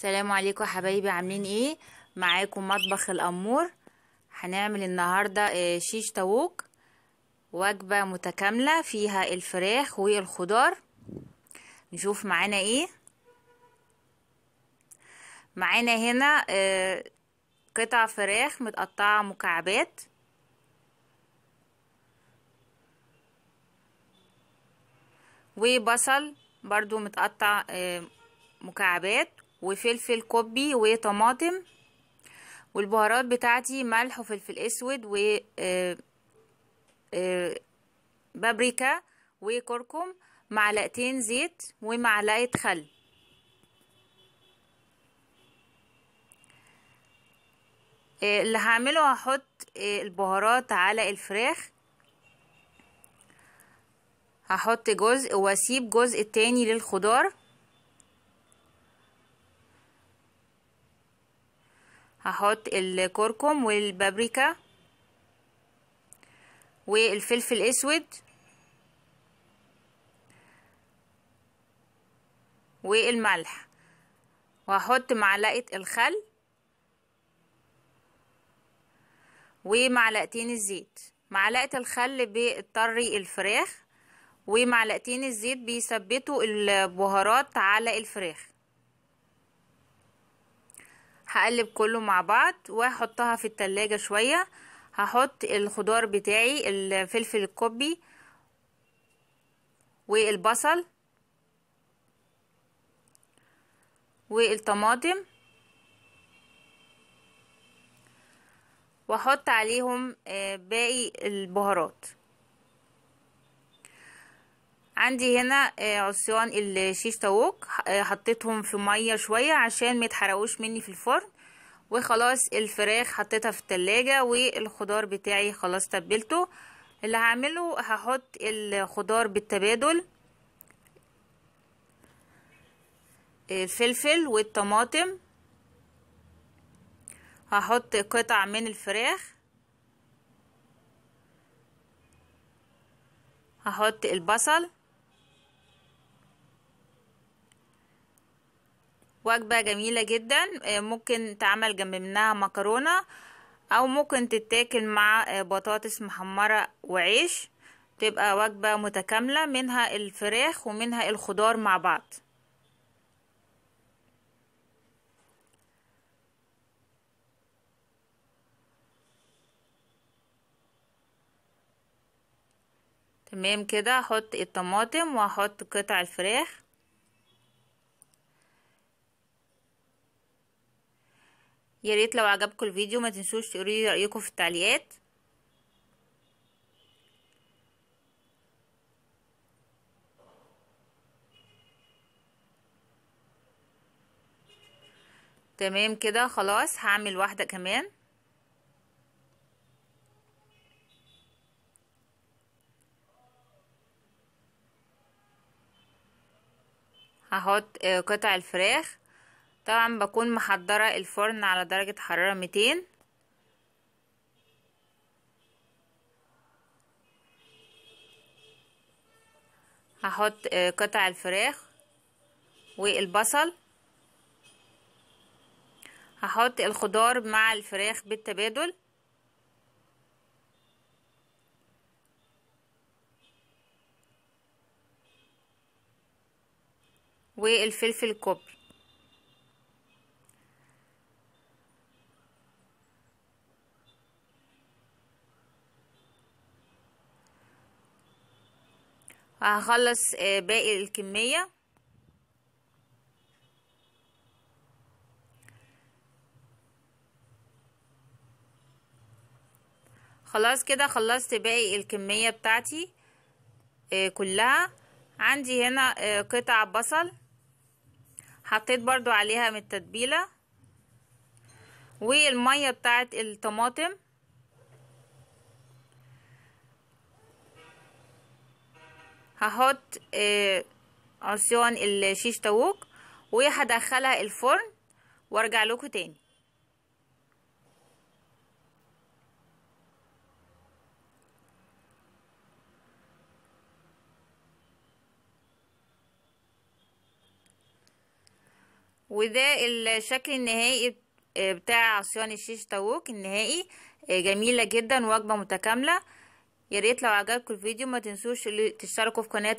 السلام عليكم يا حبايبي، عاملين ايه؟ معاكم مطبخ الأمور. هنعمل النهاردة شيش طاووق، وجبة متكاملة فيها الفراخ والخضار. نشوف معانا ايه. معانا هنا قطع فراخ متقطعة مكعبات، وبصل برضو متقطع مكعبات، وفلفل كوبي وطماطم، والبهارات بتاعتي ملح وفلفل اسود و بابريكا وكركم، معلقتين زيت ومعلقة خل. اللي هعمله هحط البهارات على الفراخ، هحط جزء واسيب جزء تاني للخضار. هحط الكركم والبابريكا والفلفل الاسود والملح، وهحط معلقة الخل ومعلقتين الزيت. معلقة الخل بتطري الفراخ، ومعلقتين الزيت بيثبتوا البهارات على الفراخ. هقلب كله مع بعض وهحطها في التلاجة شوية. هحط الخضار بتاعي، الفلفل الكوبي والبصل والطماطم، واحط عليهم باقي البهارات. عندي هنا عصيان الشيش طاووق، حطيتهم في ميه شويه عشان ما يتحرقوش مني في الفرن. وخلاص الفراخ حطيتها في التلاجة، والخضار بتاعي خلاص تبلته. اللي هعمله هحط الخضار بالتبادل، الفلفل والطماطم، هحط قطع من الفراخ، هحط البصل. وجبة جميلة جدا، ممكن تعمل جنب منها مكرونة، او ممكن تتاكل مع بطاطس محمرة وعيش. تبقى وجبة متكاملة، منها الفراخ ومنها الخضار مع بعض. تمام كده، احط الطماطم واحط قطع الفراخ. يا ريت لو عجبكم الفيديو ما تنسوش تقولوا لي رايكم في التعليقات. تمام كده، خلاص هعمل واحدة كمان. هحط قطع الفراخ. طبعا بكون محضرة الفرن على درجة حرارة 200. هحط قطع الفراخ والبصل. هحط الخضار مع الفراخ بالتبادل، والفلفل الكوبي. هخلص باقي الكمية. خلاص كده خلصت باقي الكمية بتاعتي كلها. عندي هنا قطع بصل، حطيت برضو عليها من التتبيلة، والمية بتاعت الطماطم. هحط عصيان الشيش طاووق، وهدخلها الفرن وارجع لكم تاني. وده الشكل النهائي بتاع عصيان الشيش طاووق النهائي. جميلة جدا، وجبة متكاملة. يا ريت لو عجبكم الفيديو ما تنسوش تشتركوا في قناة